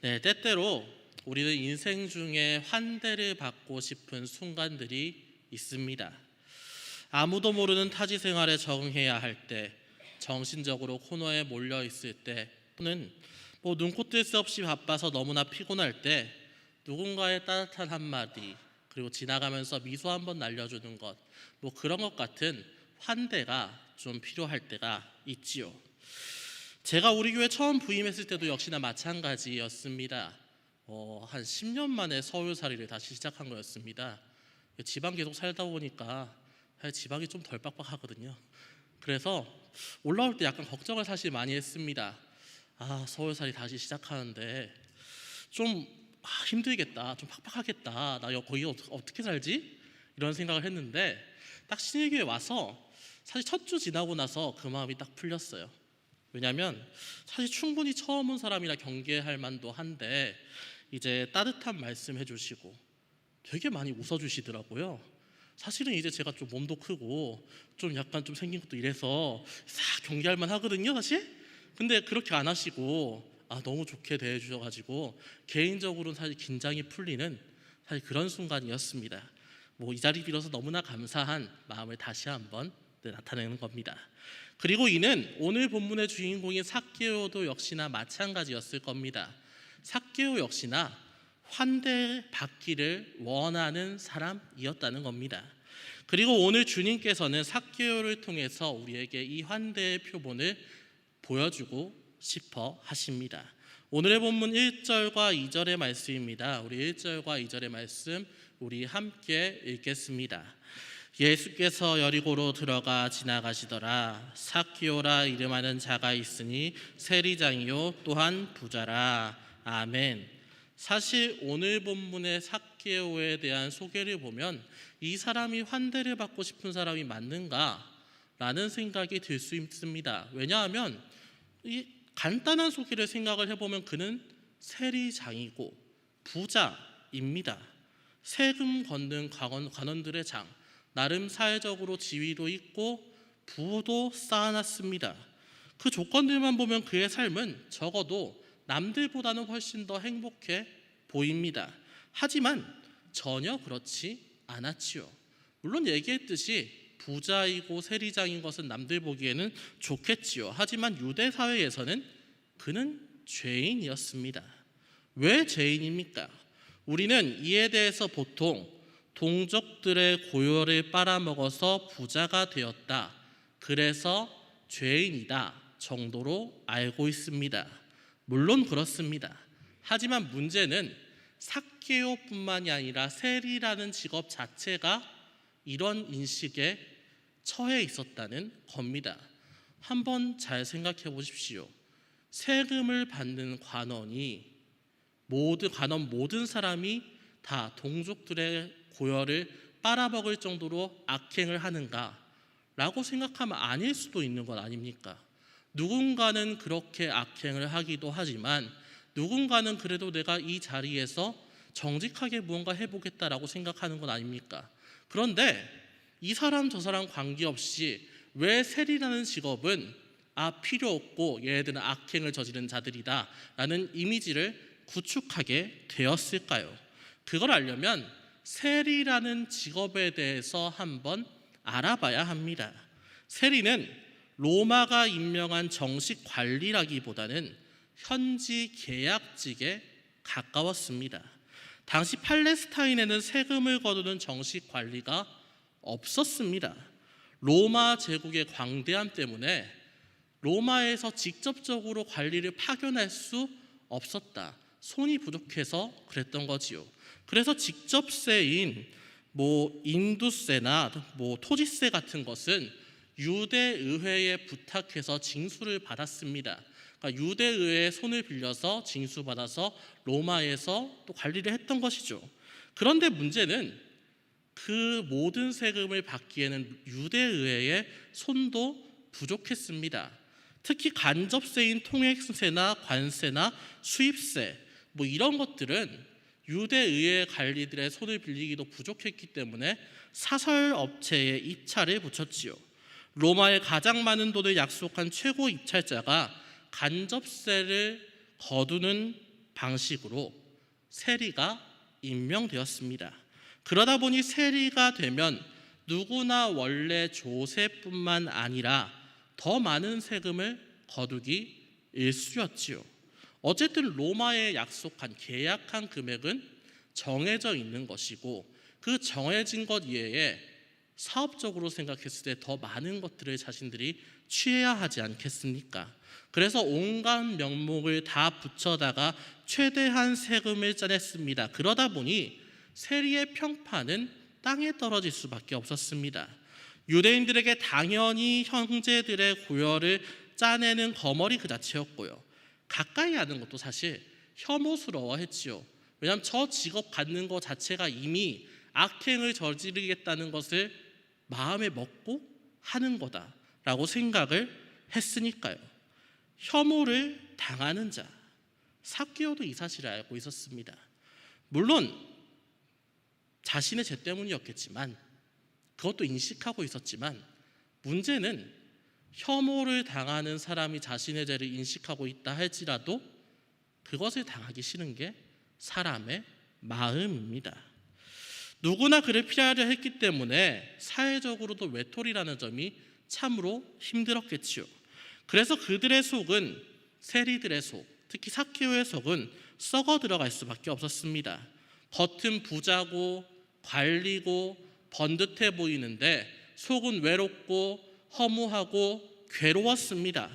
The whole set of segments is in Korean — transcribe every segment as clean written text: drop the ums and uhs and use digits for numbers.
네, 때때로 우리는 인생 중에 환대를 받고 싶은 순간들이 있습니다. 아무도 모르는 타지 생활에 적응해야 할 때, 정신적으로 코너에 몰려 있을 때, 또는 눈코 뜰 새 없이 바빠서 너무나 피곤할 때 누군가의 따뜻한 한마디, 그리고 지나가면서 미소 한번 날려주는 것, 그런 것 같은 환대가 좀 필요할 때가 있지요. 제가 우리 교회 처음 부임했을 때도 역시나 마찬가지였습니다. 한 10년 만에 서울살이를 다시 시작한 거였습니다. 지방 계속 살다 보니까 지방이 좀 덜 빡빡하거든요. 그래서 올라올 때 약간 걱정을 사실 많이 했습니다. 서울살이 다시 시작하는데 좀 힘들겠다, 좀 팍팍하겠다, 나 거기 어떻게 살지? 이런 생각을 했는데 딱 신일교회 와서 사실 첫 주 지나고 나서 그 마음이 딱 풀렸어요. 왜냐하면 사실 충분히 처음 온 사람이라 경계할 만도 한데 이제 따뜻한 말씀 해주시고 되게 많이 웃어주시더라고요. 사실은 이제 제가 좀 몸도 크고 좀 약간 좀 생긴 것도 이래서 싹 경계할 만 하거든요, 사실. 근데 그렇게 안 하시고 너무 좋게 대해주셔가지고 개인적으로는 사실 긴장이 풀리는 사실 그런 순간이었습니다. 이 자리 빌어서 너무나 감사한 마음을 다시 한번 나타내는 겁니다. 그리고 이는 오늘 본문의 주인공인 삭개오도 역시나 마찬가지였을 겁니다. 삭개오 역시나 환대받기를 원하는 사람이었다는 겁니다. 그리고 오늘 주님께서는 삭개오를 통해서 우리에게 이 환대의 표본을 보여주고 싶어 하십니다. 오늘의 본문 1절과 2절의 말씀입니다. 우리 1절과 2절의 말씀 우리 함께 읽겠습니다. 예수께서 여리고로 들어가 지나가시더라. 삭개오라 이름하는 자가 있으니 세리장이요 또한 부자라. 아멘. 사실 오늘 본문의 삭개오에 대한 소개를 보면 이 사람이 환대를 받고 싶은 사람이 맞는가? 라는 생각이 들 수 있습니다. 왜냐하면 이 간단한 소개를 생각을 해보면 그는 세리장이고 부자입니다. 세금 걷는 관원들의 장, 나름 사회적으로 지위도 있고 부도 쌓아놨습니다. 그 조건들만 보면 그의 삶은 적어도 남들보다는 훨씬 더 행복해 보입니다. 하지만 전혀 그렇지 않았지요. 물론 얘기했듯이 부자이고 세리장인 것은 남들 보기에는 좋겠지요. 하지만 유대 사회에서는 그는 죄인이었습니다. 왜 죄인입니까? 우리는 이에 대해서 보통 동족들의 고열을 빨아먹어서 부자가 되었다, 그래서 죄인이다 정도로 알고 있습니다. 물론 그렇습니다. 하지만 문제는 삭개오뿐만이 아니라 세리라는 직업 자체가 이런 인식에 처해 있었다는 겁니다. 한번 잘 생각해 보십시오. 세금을 받는 관원이 모든 사람이 다 동족들의 고열을 빨아먹을 정도로 악행을 하는가? 라고 생각하면 아닐 수도 있는 것 아닙니까? 누군가는 그렇게 악행을 하기도 하지만 누군가는 그래도 내가 이 자리에서 정직하게 무언가 해보겠다라고 생각하는 것 아닙니까? 그런데 이 사람 저 사람 관계없이 왜 세리라는 직업은 필요 없고 얘네들은 악행을 저지른 자들이다 라는 이미지를 구축하게 되었을까요? 그걸 알려면 세리라는 직업에 대해서 한번 알아봐야 합니다. 세리는 로마가 임명한 정식 관리라기보다는 현지 계약직에 가까웠습니다. 당시 팔레스타인에는 세금을 거두는 정식 관리가 없었습니다. 로마 제국의 광대함 때문에 로마에서 직접적으로 관리를 파견할 수 없었다. 손이 부족해서 그랬던 거지요. 그래서 직접세인 인두세나 토지세 같은 것은 유대의회에 부탁해서 징수를 받았습니다. 그러니까 유대의회의 손을 빌려서 징수받아서 로마에서 또 관리를 했던 것이죠. 그런데 문제는 그 모든 세금을 받기에는 유대의회의 손도 부족했습니다. 특히 간접세인 통행세나 관세나 수입세 이런 것들은 유대의회 관리들의 손을 빌리기도 부족했기 때문에 사설업체에 입찰을 붙였지요. 로마에 가장 많은 돈을 약속한 최고 입찰자가 간접세를 거두는 방식으로 세리가 임명되었습니다. 그러다 보니 세리가 되면 누구나 원래 조세뿐만 아니라 더 많은 세금을 거두기 일쑤였지요. 어쨌든 로마에 약속한 계약한 금액은 정해져 있는 것이고 그 정해진 것 이외에 사업적으로 생각했을 때 더 많은 것들을 자신들이 취해야 하지 않겠습니까? 그래서 온갖 명목을 다 붙여다가 최대한 세금을 짜냈습니다. 그러다 보니 세리의 평판은 땅에 떨어질 수밖에 없었습니다. 유대인들에게 당연히 형제들의 고열을 짜내는 거머리 그 자체였고요. 가까이 하는 것도 사실 혐오스러워했지요. 왜냐하면 저 직업 갖는 것 자체가 이미 악행을 저지르겠다는 것을 마음에 먹고 하는 거다라고 생각을 했으니까요. 혐오를 당하는 자, 삭개오도 이 사실을 알고 있었습니다. 물론 자신의 죄 때문이었겠지만 그것도 인식하고 있었지만 문제는 혐오를 당하는 사람이 자신의 죄를 인식하고 있다 할지라도 그것을 당하기 싫은 게 사람의 마음입니다. 누구나 그를 피하려 했기 때문에 사회적으로도 외톨이라는 점이 참으로 힘들었겠지요. 그래서 그들의 속은, 세리들의 속, 특히 삭개오의 속은 썩어 들어갈 수밖에 없었습니다. 겉은 부자고 관리고 번듯해 보이는데 속은 외롭고 허무하고 괴로웠습니다.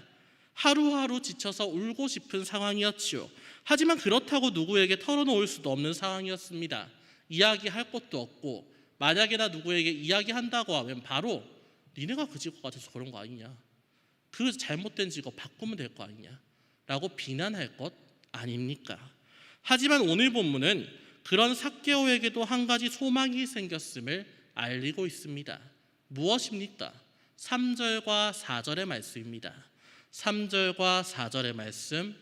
하루하루 지쳐서 울고 싶은 상황이었지요. 하지만 그렇다고 누구에게 털어놓을 수도 없는 상황이었습니다. 이야기할 것도 없고 만약에나 누구에게 이야기한다고 하면 바로 니네가 그 직업 같아서 그런 거 아니냐, 그 잘못된 직업 바꾸면 될 거 아니냐 라고 비난할 것 아닙니까? 하지만 오늘 본문은 그런 삭개오에게도 한 가지 소망이 생겼음을 알리고 있습니다. 무엇입니까? 3절과 4절의 말씀입니다. 3절과 4절의 말씀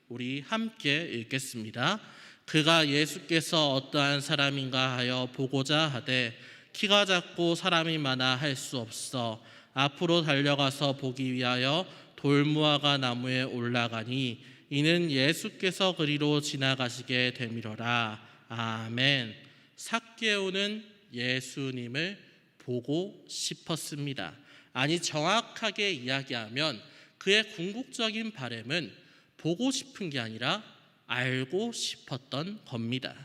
우리 함께 읽겠습니다. 그가 예수께서 어떠한 사람인가 하여 보고자 하되 키가 작고 사람이 많아 할 수 없어 앞으로 달려가서 보기 위하여 돌무화과 나무에 올라가니 이는 예수께서 그리로 지나가시게 되미러라. 아멘. 삭개오는 예수님을 보고 싶었습니다. 아니 정확하게 이야기하면 그의 궁극적인 바람은 보고 싶은 게 아니라 알고 싶었던 겁니다.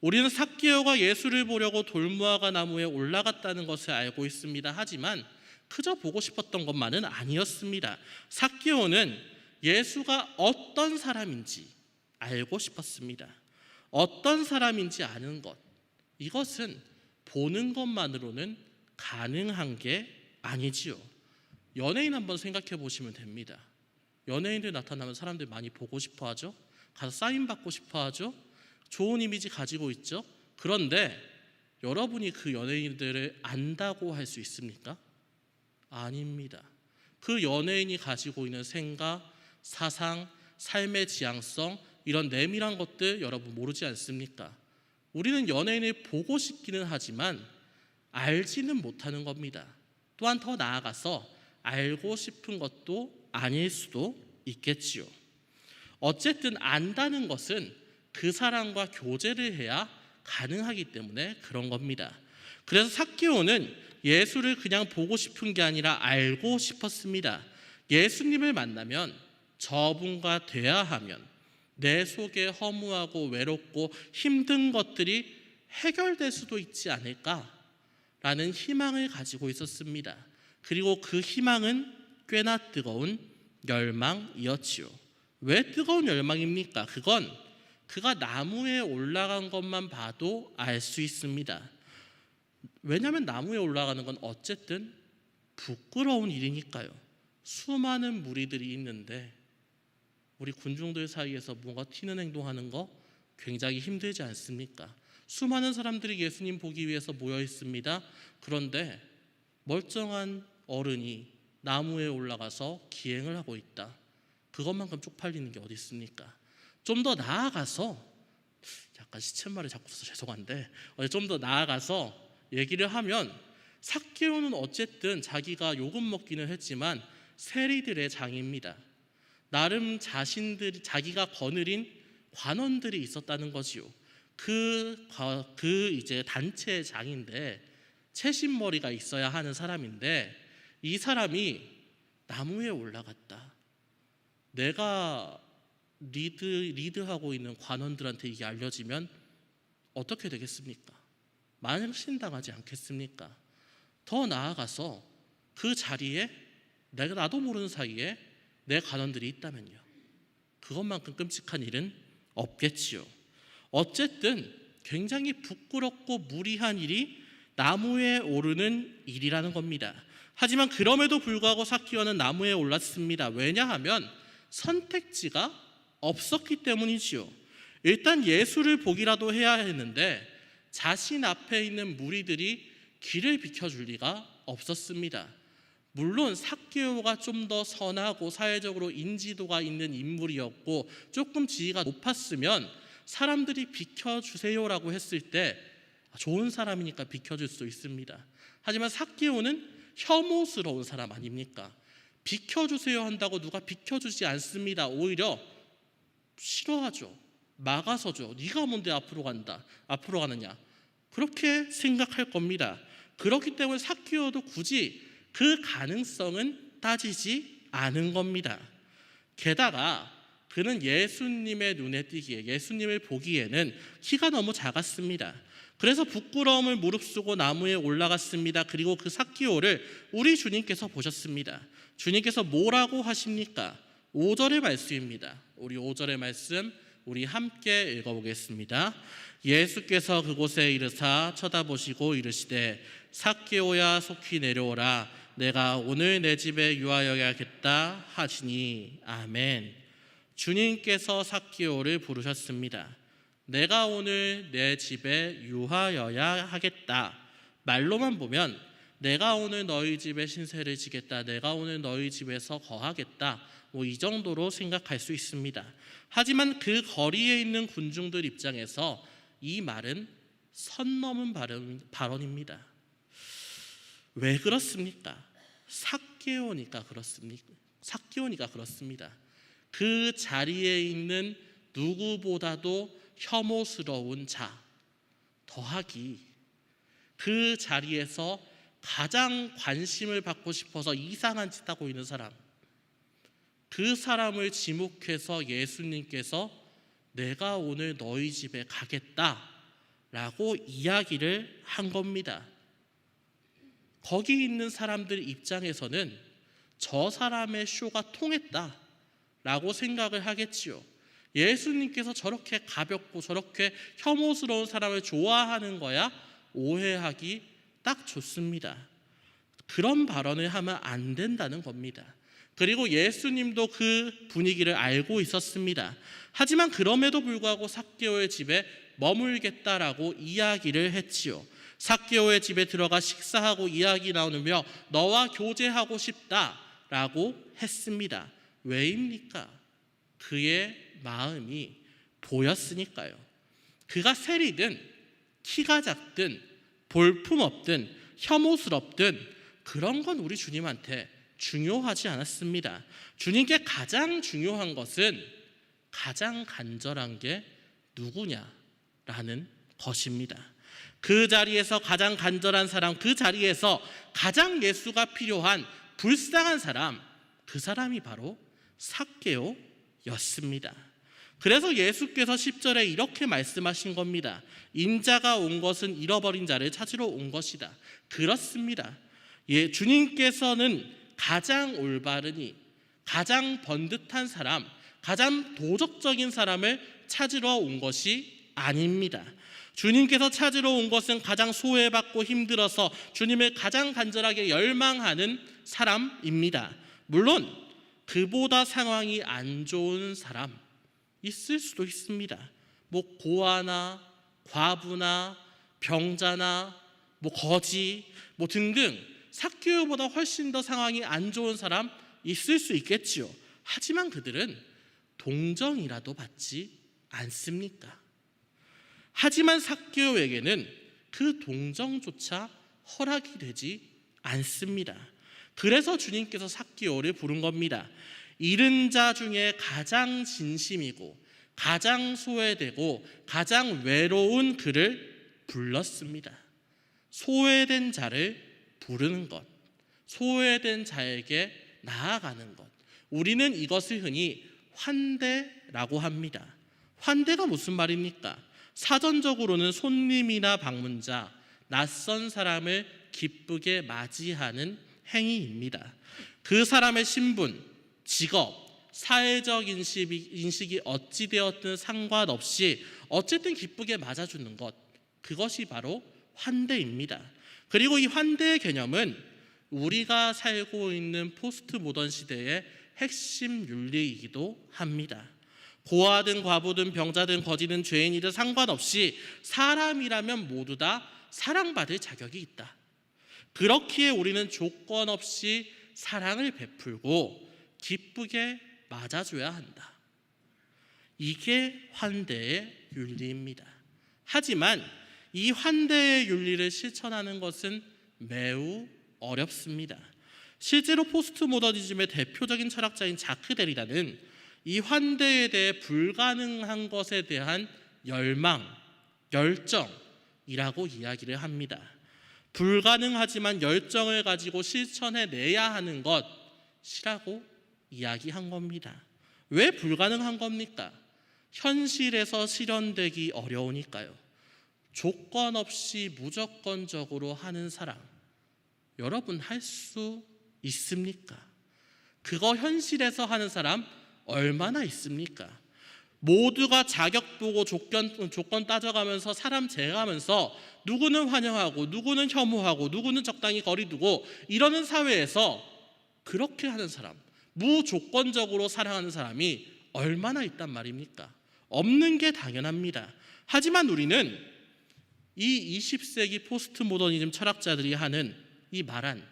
우리는 삭개오가 예수를 보려고 돌무화과 나무에 올라갔다는 것을 알고 있습니다. 하지만 그저 보고 싶었던 것만은 아니었습니다. 삭개오는 예수가 어떤 사람인지 알고 싶었습니다. 어떤 사람인지 아는 것, 이것은 보는 것만으로는 가능한 게 아니지요. 연예인 한번 생각해 보시면 됩니다. 연예인들 나타나면 사람들 많이 보고 싶어 하죠. 가서 사인 받고 싶어 하죠. 좋은 이미지 가지고 있죠. 그런데 여러분이 그 연예인들을 안다고 할 수 있습니까? 아닙니다. 그 연예인이 가지고 있는 생각, 사상, 삶의 지향성, 이런 내밀한 것들 여러분 모르지 않습니까? 우리는 연예인을 보고 싶기는 하지만 알지는 못하는 겁니다. 또한 더 나아가서 알고 싶은 것도 아닐 수도 있겠지요. 어쨌든 안다는 것은 그 사람과 교제를 해야 가능하기 때문에 그런 겁니다. 그래서 삭개오는 예수를 그냥 보고 싶은 게 아니라 알고 싶었습니다. 예수님을 만나면 저분과 대화하면 내 속에 허무하고 외롭고 힘든 것들이 해결될 수도 있지 않을까라는 희망을 가지고 있었습니다. 그리고 그 희망은 꽤나 뜨거운 열망이었지요. 왜 뜨거운 열망입니까? 그건 그가 나무에 올라간 것만 봐도 알 수 있습니다. 왜냐하면 나무에 올라가는 건 어쨌든 부끄러운 일이니까요. 수많은 무리들이 있는데 우리 군중들 사이에서 뭔가 튀는 행동하는 거 굉장히 힘들지 않습니까? 수많은 사람들이 예수님 보기 위해서 모여 있습니다. 그런데 멀쩡한 어른이 나무에 올라가서 기행을 하고 있다. 그것만큼 쪽팔리는 게 어디 있습니까? 좀 더 나아가서, 약간 시쳇말을 자꾸 써서 죄송한데 좀 더 나아가서 얘기를 하면 삭개오는 어쨌든 자기가 욕은 먹기는 했지만 세리들의 장입니다. 나름 자기가 거느린 관원들이 있었다는 거지요. 이제 단체의 장인데 채신머리가 있어야 하는 사람인데 이 사람이 나무에 올라갔다. 내가 리드하고 있는 관원들한테 이게 알려지면 어떻게 되겠습니까? 망신당하지 않겠습니까? 더 나아가서 그 자리에 나도 모르는 사이에 내 관원들이 있다면요. 그것만큼 끔찍한 일은 없겠지요. 어쨌든 굉장히 부끄럽고 무리한 일이 나무에 오르는 일이라는 겁니다. 하지만 그럼에도 불구하고 삭개오는 나무에 올랐습니다. 왜냐하면 선택지가 없었기 때문이지요. 일단 예수를 보기라도 해야 했는데 자신 앞에 있는 무리들이 길을 비켜줄 리가 없었습니다. 물론 삭개오가 좀 더 선하고 사회적으로 인지도가 있는 인물이었고 조금 지위가 높았으면 사람들이 비켜주세요라고 했을 때 좋은 사람이니까 비켜줄 수 있습니다. 하지만 삭개오는 혐오스러운 사람 아닙니까? 비켜주세요 한다고 누가 비켜주지 않습니다. 오히려 싫어하죠. 막아서죠. 네가 뭔데 앞으로 가느냐. 그렇게 생각할 겁니다. 그렇기 때문에 삭개오도 굳이 그 가능성은 따지지 않은 겁니다. 게다가 그는 예수님의 눈에 띄기에, 예수님을 보기에는 키가 너무 작았습니다. 그래서 부끄러움을 무릅쓰고 나무에 올라갔습니다. 그리고 그 삭개오를 우리 주님께서 보셨습니다. 주님께서 뭐라고 하십니까? 5절의 말씀입니다. 우리 5절의 말씀 우리 함께 읽어보겠습니다. 예수께서 그곳에 이르사 쳐다보시고 이르시되 삭개오야 속히 내려오라. 내가 오늘 내 집에 유하여야겠다 하시니 아멘. 주님께서 삭개오를 부르셨습니다. 내가 오늘 내 집에 유하여야 하겠다. 말로만 보면 내가 오늘 너희 집에 신세를 지겠다. 내가 오늘 너희 집에서 거하겠다. 이 정도로 생각할 수 있습니다. 하지만 그 거리에 있는 군중들 입장에서 이 말은 선 넘은 발언입니다. 왜 그렇습니까? 삭개오니까 그렇습니다. 그 자리에 있는 누구보다도 혐오스러운 자, 더하기 그 자리에서 가장 관심을 받고 싶어서 이상한 짓 하고 있는 사람, 그 사람을 지목해서 예수님께서 내가 오늘 너희 집에 가겠다라고 이야기를 한 겁니다. 거기 있는 사람들 입장에서는 저 사람의 쇼가 통했다라고 생각을 하겠지요. 예수님께서 저렇게 가볍고 저렇게 혐오스러운 사람을 좋아하는 거야 오해하기 딱 좋습니다. 그런 발언을 하면 안 된다는 겁니다. 그리고 예수님도 그 분위기를 알고 있었습니다. 하지만 그럼에도 불구하고 삭개오의 집에 머물겠다라고 이야기를 했지요. 삭개오의 집에 들어가 식사하고 이야기 나누며 너와 교제하고 싶다라고 했습니다. 왜입니까? 그의 마음이 보였으니까요. 그가 세리든 키가 작든 볼품없든 혐오스럽든 그런 건 우리 주님한테 중요하지 않았습니다. 주님께 가장 중요한 것은 가장 간절한 게 누구냐라는 것입니다. 그 자리에서 가장 간절한 사람, 그 자리에서 가장 예수가 필요한 불쌍한 사람, 그 사람이 바로 삭개오였습니다. 그래서 예수께서 10절에 이렇게 말씀하신 겁니다. 인자가 온 것은 잃어버린 자를 찾으러 온 것이다. 그렇습니다. 주님께서는 가장 올바르니 가장 번듯한 사람, 가장 도덕적인 사람을 찾으러 온 것이 아닙니다. 주님께서 찾으러 온 것은 가장 소외받고 힘들어서 주님을 가장 간절하게 열망하는 사람입니다. 물론 그보다 상황이 안 좋은 사람 있을 수도 있습니다. 고아나 과부나 병자나 거지 등등 삭개오보다 훨씬 더 상황이 안 좋은 사람 있을 수 있겠지요. 하지만 그들은 동정이라도 받지 않습니까? 하지만 삭개오에게는 그 동정조차 허락이 되지 않습니다. 그래서 주님께서 삭개오를 부른 겁니다. 잃은 자 중에 가장 진심이고 가장 소외되고 가장 외로운 그를 불렀습니다. 소외된 자를 부르는 것, 소외된 자에게 나아가는 것, 우리는 이것을 흔히 환대라고 합니다. 환대가 무슨 말입니까? 사전적으로는 손님이나 방문자, 낯선 사람을 기쁘게 맞이하는 행위입니다. 그 사람의 신분, 직업, 사회적 인식이 어찌 되었든 상관없이 어쨌든 기쁘게 맞아주는 것, 그것이 바로 환대입니다. 그리고 이 환대의 개념은 우리가 살고 있는 포스트 모던 시대의 핵심 윤리이기도 합니다. 고아든 과부든 병자든 거지든 죄인이든 상관없이 사람이라면 모두 다 사랑받을 자격이 있다. 그렇기에 우리는 조건 없이 사랑을 베풀고 기쁘게 맞아줘야 한다. 이게 환대의 윤리입니다. 하지만 이 환대의 윤리를 실천하는 것은 매우 어렵습니다. 실제로 포스트 모더니즘의 대표적인 철학자인 자크 데리다는 이 환대에 대해 불가능한 것에 대한 열망, 열정이라고 이야기를 합니다. 불가능하지만 열정을 가지고 실천해내야 하는 것이라고 이야기한 겁니다. 왜 불가능한 겁니까? 현실에서 실현되기 어려우니까요. 조건 없이 무조건적으로 하는 사랑, 여러분 할 수 있습니까? 그거 현실에서 하는 사람 얼마나 있습니까? 모두가 자격 보고 조건 따져가면서 사람 재가면서 누구는 환영하고 누구는 혐오하고 누구는 적당히 거리 두고 이러는 사회에서 그렇게 하는 사람, 무조건적으로 사랑하는 사람이 얼마나 있단 말입니까? 없는 게 당연합니다. 하지만 우리는 이 20세기 포스트 모더니즘 철학자들이 하는 이 말한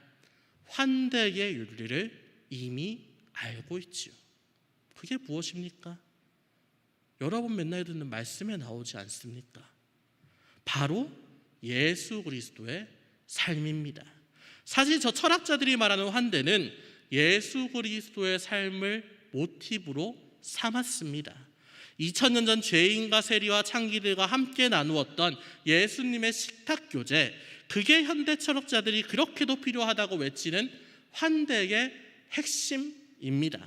환대의 윤리를 이미 알고 있지요. 그게 무엇입니까? 여러분 맨날 듣는 말씀에 나오지 않습니까? 바로 예수 그리스도의 삶입니다. 사실 저 철학자들이 말하는 환대는 예수 그리스도의 삶을 모티브로 삼았습니다. 2000년 전 죄인과 세리와 창기들과 함께 나누었던 예수님의 식탁교제, 그게 현대 철학자들이 그렇게도 필요하다고 외치는 환대의 핵심입니다.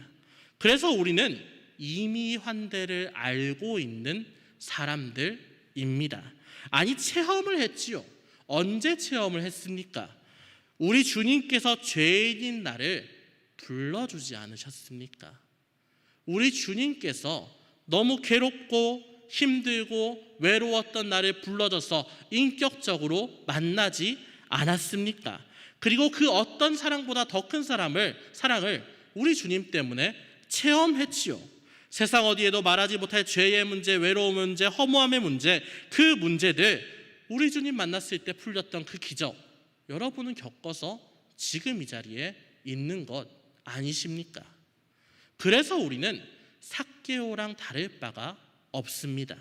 그래서 우리는 이미 환대를 알고 있는 사람들입니다. 아니, 체험을 했지요. 언제 체험을 했습니까? 우리 주님께서 죄인인 나를 불러주지 않으셨습니까? 우리 주님께서 너무 괴롭고 힘들고 외로웠던 나를 불러줘서 인격적으로 만나지 않았습니까? 그리고 그 어떤 사랑보다 더 큰 사랑을 우리 주님 때문에 체험했지요. 세상 어디에도 말하지 못할 죄의 문제, 외로움의 문제, 허무함의 문제, 그 문제들 우리 주님 만났을 때 풀렸던 그 기적, 여러분은 겪어서 지금 이 자리에 있는 것 아니십니까? 그래서 우리는 삭개오랑 다를 바가 없습니다.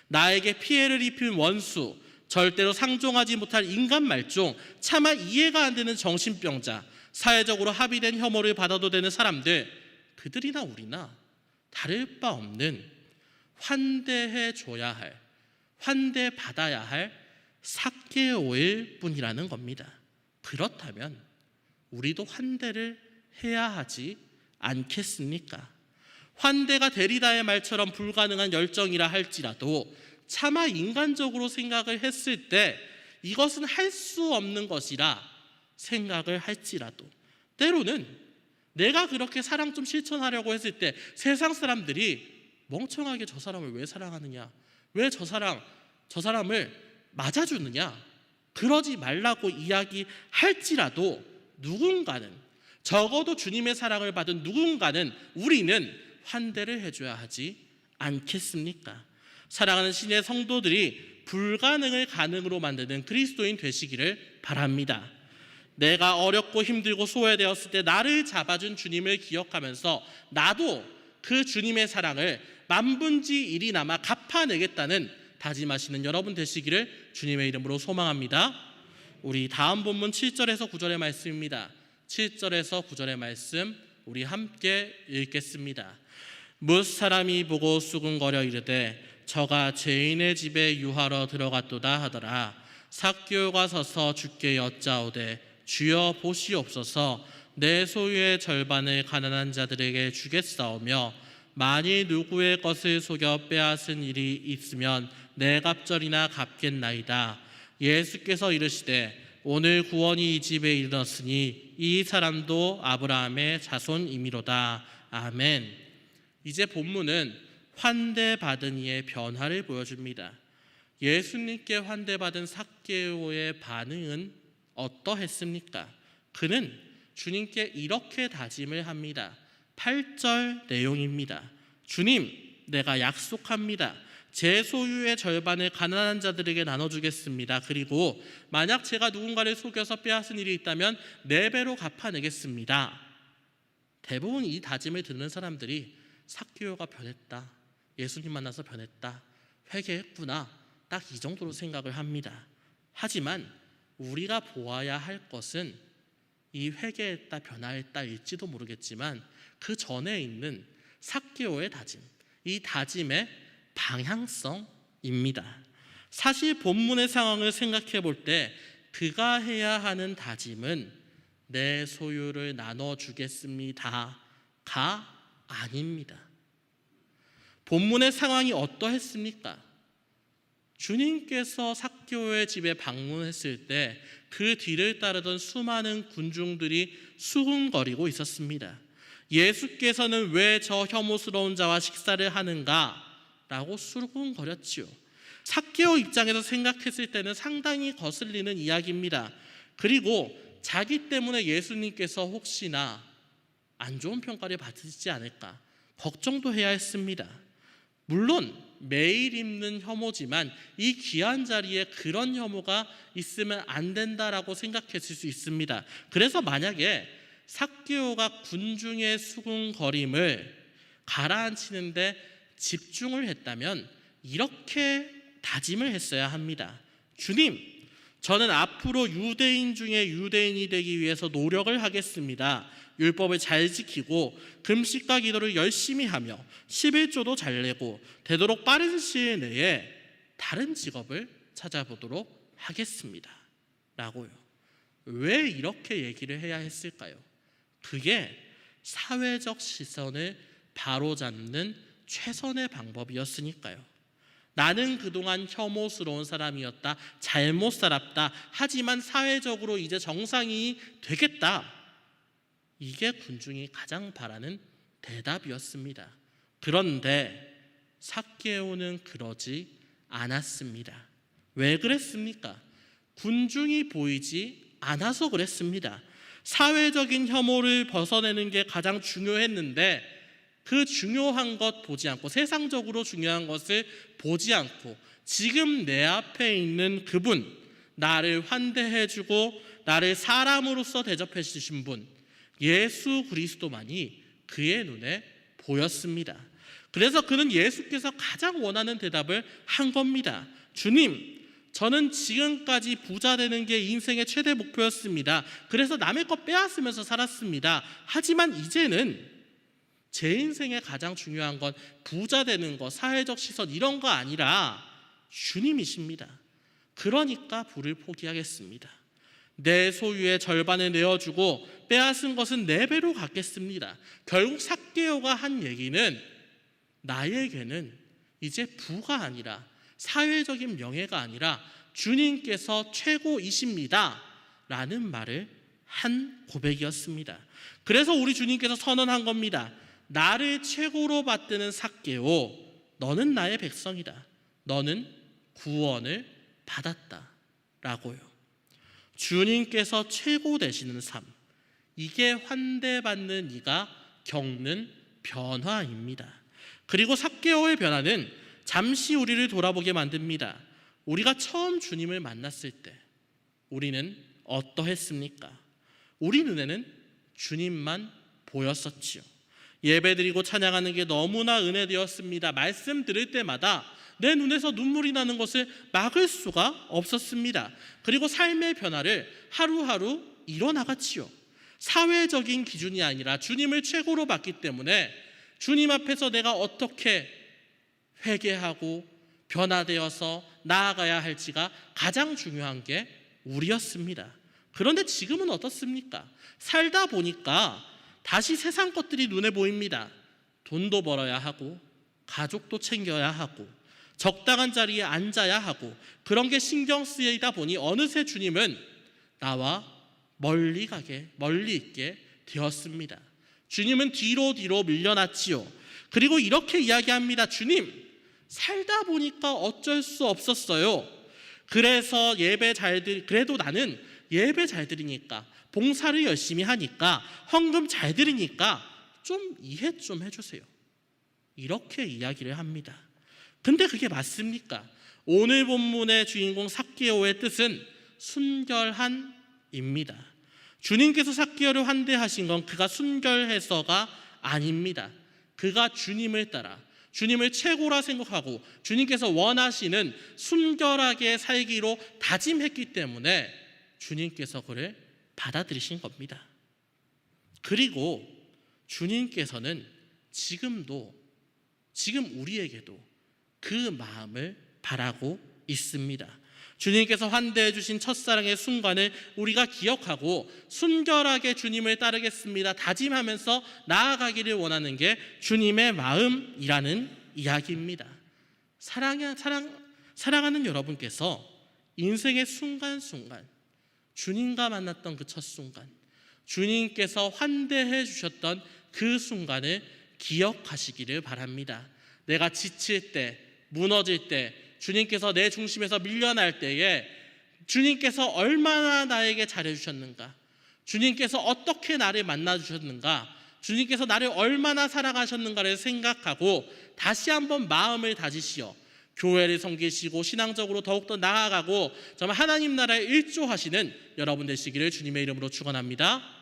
나에게 피해를 입힌 원수, 절대로 상종하지 못할 인간 말종, 차마 이해가 안 되는 정신병자, 사회적으로 합의된 혐오를 받아도 되는 사람들, 그들이나 우리나 다를 바 없는 환대해 줘야 할, 환대받아야 할 삭개오일 뿐이라는 겁니다. 그렇다면 우리도 환대를 해야 하지 않겠습니까? 환대가 데리다의 말처럼 불가능한 열정이라 할지라도 차마 인간적으로 생각을 했을 때 이것은 할 수 없는 것이라 생각을 할지라도 때로는 내가 그렇게 사랑 좀 실천하려고 했을 때 세상 사람들이 멍청하게 저 사람을 왜 사랑하느냐, 왜 저 사람을 맞아주느냐, 그러지 말라고 이야기할지라도 누군가는, 적어도 주님의 사랑을 받은 누군가는 우리는 환대를 해줘야 하지 않겠습니까? 사랑하는 신의 성도들이 불가능을 가능으로 만드는 그리스도인 되시기를 바랍니다. 내가 어렵고 힘들고 소외되었을 때 나를 잡아준 주님을 기억하면서 나도 그 주님의 사랑을 만분지 일이나마 갚아내겠다는 다짐하시는 여러분 되시기를 주님의 이름으로 소망합니다. 우리 다음 본문 7절에서 9절의 말씀입니다. 7절에서 9절의 말씀 우리 함께 읽겠습니다. 뭇 사람이 보고 수군거려 이르되 저가 죄인의 집에 유하러 들어갔도다 하더라. 삭개오가 서서 주께 여짜오되 주여 보시옵소서, 내 소유의 절반을 가난한 자들에게 주겠사오며 만일 누구의 것을 속여 빼앗은 일이 있으면 내 갑절이나 갚겠나이다. 예수께서 이르시되 오늘 구원이 이 집에 이르렀으니 이 사람도 아브라함의 자손이미로다. 아멘. 이제 본문은 환대받은 이의 변화를 보여줍니다. 예수님께 환대받은 삭개오의 반응은 어떠했습니까? 그는 주님께 이렇게 다짐을 합니다. 8절 내용입니다. 주님, 내가 약속합니다. 제 소유의 절반을 가난한 자들에게 나눠주겠습니다. 그리고 만약 제가 누군가를 속여서 빼앗은 일이 있다면 4배로 갚아내겠습니다. 대부분 이 다짐을 듣는 사람들이 삭개오가 변했다, 예수님 만나서 변했다, 회개했구나, 딱 이 정도로 생각을 합니다. 하지만 우리가 보아야 할 것은 이 회개했다, 변화했다일지도 모르겠지만 그 전에 있는 삭개오의 다짐, 이 다짐의 방향성입니다. 사실 본문의 상황을 생각해 볼 때 그가 해야 하는 다짐은 내 소유를 나눠주겠습니다가 아닙니다. 본문의 상황이 어떠했습니까? 주님께서 삭개오의 집에 방문했을 때 그 뒤를 따르던 수많은 군중들이 수군거리고 있었습니다. 예수께서는 왜 저 혐오스러운 자와 식사를 하는가? 라고 수군거렸지요. 삭개오 입장에서 생각했을 때는 상당히 거슬리는 이야기입니다. 그리고 자기 때문에 예수님께서 혹시나 안 좋은 평가를 받으시지 않을까 걱정도 해야 했습니다. 물론 매일 입는 혐오지만 이 귀한 자리에 그런 혐오가 있으면 안 된다라고 생각했을 수 있습니다. 그래서 만약에 삭개오가 군중의 수군거림을 가라앉히는데 집중을 했다면 이렇게 다짐을 했어야 합니다. 주님, 저는 앞으로 유대인 중에 유대인이 되기 위해서 노력을 하겠습니다. 율법을 잘 지키고 금식과 기도를 열심히 하며 11조도 잘 내고 되도록 빠른 시일 내에 다른 직업을 찾아보도록 하겠습니다. 라고요. 왜 이렇게 얘기를 해야 했을까요? 그게 사회적 시선을 바로잡는 최선의 방법이었으니까요. 나는 그동안 혐오스러운 사람이었다, 잘못 살았다, 하지만 사회적으로 이제 정상이 되겠다, 이게 군중이 가장 바라는 대답이었습니다. 그런데 삭개오는 그러지 않았습니다. 왜 그랬습니까? 군중이 보이지 않아서 그랬습니다. 사회적인 혐오를 벗어내는 게 가장 중요했는데 그 중요한 것 보지 않고, 세상적으로 중요한 것을 보지 않고 지금 내 앞에 있는 그분, 나를 환대해주고 나를 사람으로서 대접해 주신 분, 예수 그리스도만이 그의 눈에 보였습니다. 그래서 그는 예수께서 가장 원하는 대답을 한 겁니다. 주님, 저는 지금까지 부자 되는 게 인생의 최대 목표였습니다. 그래서 남의 것 빼앗으면서 살았습니다. 하지만 이제는 제 인생에 가장 중요한 건 부자 되는 거, 사회적 시선 이런 거 아니라 주님이십니다. 그러니까 부를 포기하겠습니다. 내 소유의 절반을 내어주고 빼앗은 것은 4배로 갚겠습니다. 결국 삭개오가 한 얘기는 나에게는 이제 부가 아니라, 사회적인 명예가 아니라 주님께서 최고이십니다 라는 말을 한 고백이었습니다. 그래서 우리 주님께서 선언한 겁니다. 나를 최고로 받드는 삭개오, 너는 나의 백성이다. 너는 구원을 받았다 라고요. 주님께서 최고 되시는 삶, 이게 환대받는 이가 겪는 변화입니다. 그리고 삭개오의 변화는 잠시 우리를 돌아보게 만듭니다. 우리가 처음 주님을 만났을 때 우리는 어떠했습니까? 우리 눈에는 주님만 보였었지요. 예배드리고 찬양하는 게 너무나 은혜되었습니다. 말씀 들을 때마다 내 눈에서 눈물이 나는 것을 막을 수가 없었습니다. 그리고 삶의 변화를 하루하루 이뤄나갔지요. 사회적인 기준이 아니라 주님을 최고로 봤기 때문에 주님 앞에서 내가 어떻게 회개하고 변화되어서 나아가야 할지가 가장 중요한 게 우리였습니다. 그런데 지금은 어떻습니까? 살다 보니까 다시 세상 것들이 눈에 보입니다. 돈도 벌어야 하고 가족도 챙겨야 하고 적당한 자리에 앉아야 하고 그런 게 신경 쓰이다 보니 어느새 주님은 나와 멀리 있게 되었습니다. 주님은 뒤로 밀려났지요. 그리고 이렇게 이야기합니다. 주님, 살다 보니까 어쩔 수 없었어요. 그래도 나는 예배 잘 드리니까, 봉사를 열심히 하니까, 헌금 잘 드리니까 좀 이해 좀 해주세요. 이렇게 이야기를 합니다. 근데 그게 맞습니까? 오늘 본문의 주인공 삭개오의 뜻은 순결한입니다. 주님께서 삭개오를 환대하신 건 그가 순결해서가 아닙니다. 그가 주님을 따라 주님을 최고라 생각하고 주님께서 원하시는 순결하게 살기로 다짐했기 때문에 주님께서 그를 받아들이신 겁니다. 그리고 주님께서는 지금 우리에게도 그 마음을 바라고 있습니다. 주님께서 환대해 주신 첫사랑의 순간을 우리가 기억하고 순결하게 주님을 따르겠습니다 다짐하면서 나아가기를 원하는 게 주님의 마음이라는 이야기입니다. 사랑하는 여러분께서 인생의 순간순간, 주님과 만났던 그 첫 순간, 주님께서 환대해 주셨던 그 순간을 기억하시기를 바랍니다. 내가 지칠 때, 무너질 때, 주님께서 내 중심에서 밀려날 때에 주님께서 얼마나 나에게 잘해주셨는가, 주님께서 어떻게 나를 만나주셨는가, 주님께서 나를 얼마나 사랑하셨는가를 생각하고 다시 한번 마음을 다지시어 교회를 섬기시고 신앙적으로 더욱더 나아가고 정말 하나님 나라에 일조하시는 여러분 되시기를 주님의 이름으로 축원합니다.